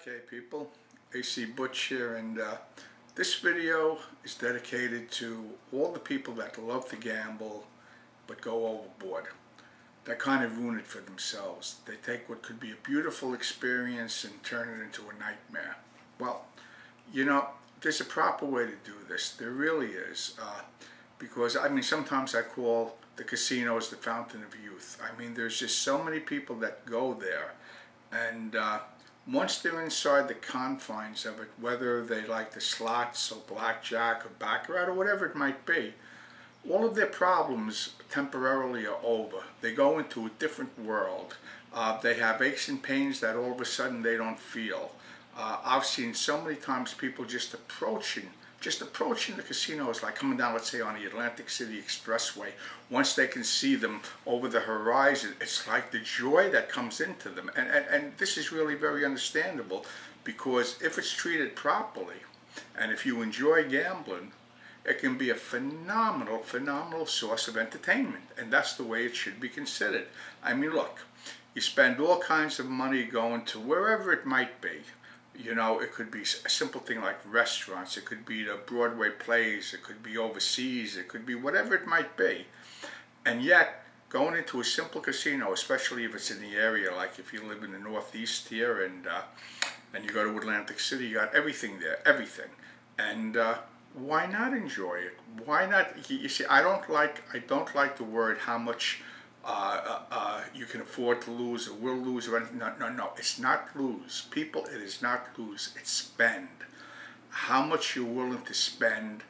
Okay people, AC Butch here, and this video is dedicated to all the people that love to gamble but go overboard. That kind of ruin it for themselves. They take what could be a beautiful experience and turn it into a nightmare. Well, you know, there's a proper way to do this. There really is. Because, I mean, sometimes I call the casinos the fountain of youth. I mean, there's just so many people that go there, and once they're inside the confines of it, whether they like the slots or blackjack or baccarat or whatever it might be, all of their problems temporarily are over. They go into a different world. They have aches and pains that all of a sudden they don't feel. I've seen so many times people just approaching the casinos, like coming down, let's say, on the Atlantic City Expressway. Once they can see them over the horizon, it's like the joy that comes into them. And this is really very understandable, because if it's treated properly, and if you enjoy gambling, it can be a phenomenal source of entertainment. And that's the way it should be considered. I mean, look, you spend all kinds of money going to wherever it might be. You know, it could be a simple thing like restaurants, it could be the Broadway plays, it could be overseas, it could be whatever it might be. And yet, going into a simple casino, especially if it's in the area, like if you live in the Northeast here and you go to Atlantic City, you got everything there, everything. And why not enjoy it? Why not? You see, I don't like the word how much you can afford to lose or will lose or anything. No, it's not lose. People, it is not lose, it's spend. How much you're willing to spend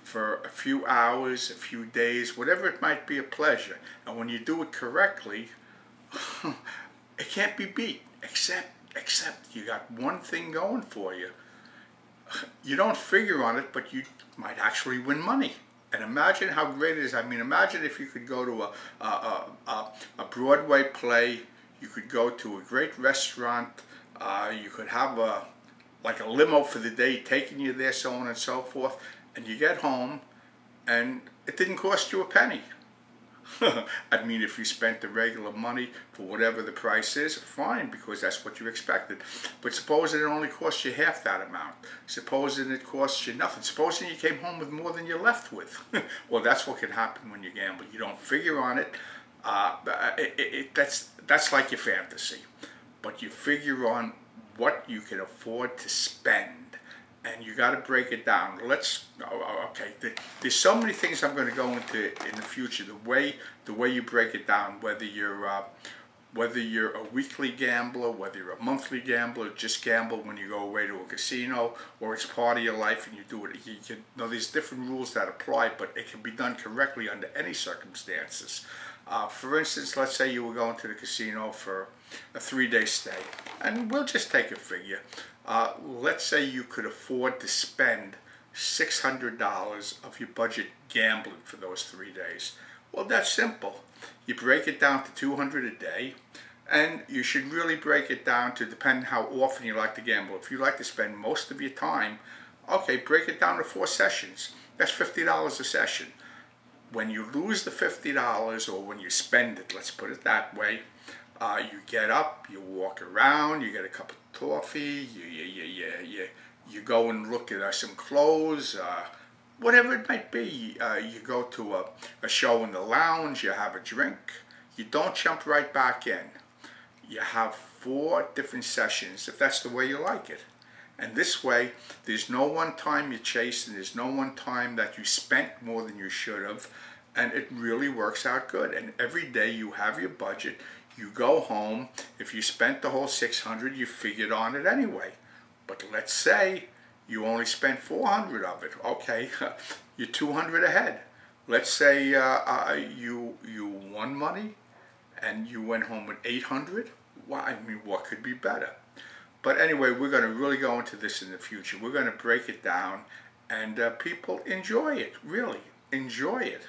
for a few hours, a few days, whatever it might be, a pleasure. And when you do it correctly, it can't be beat, except you got one thing going for you. You don't figure on it, but you might actually win money. And imagine how great it is. I mean, imagine if you could go to a Broadway play, you could go to a great restaurant, you could have like a limo for the day taking you there, so on and so forth, and you get home and it didn't cost you a penny. I mean, if you spent the regular money for whatever the price is, fine, because that's what you expected. But supposing it only cost you half that amount. Supposing it cost you nothing. Supposing you came home with more than you're left with. Well, that's what can happen when you gamble. You don't figure on it. That's like your fantasy. But you figure on what you can afford to spend. And you got to break it down. Okay, there's so many things I'm going to go into in the future. The way you break it down, whether you're a weekly gambler, whether you're a monthly gambler, just gamble when you go away to a casino, or it's part of your life and you do it. You know, there's different rules that apply, but it can be done correctly under any circumstances. For instance, let's say you were going to the casino for a 3-day stay, and we'll just take a figure. Let's say you could afford to spend $600 of your budget gambling for those 3 days. Well, that's simple. You break it down to $200 a day, and you should really break it down to depend how often you like to gamble. If you like to spend most of your time, okay, break it down to 4 sessions. That's $50 a session. When you lose the $50, or when you spend it, let's put it that way, you get up, you walk around, you get a cup of coffee, you go and look at some clothes, whatever it might be. You go to a show in the lounge, you have a drink. You don't jump right back in. You have 4 different sessions, if that's the way you like it. And this way, there's no one time you chase, and there's no one time that you spent more than you should have, and it really works out good. And every day you have your budget. You go home. If you spent the whole $600, you figured on it anyway. But let's say you only spent $400 of it. Okay, you're $200 ahead. Let's say you won money and you went home with $800. Well, I mean, what could be better? But anyway, we're going to really go into this in the future. We're going to break it down, and people enjoy it. Really, enjoy it.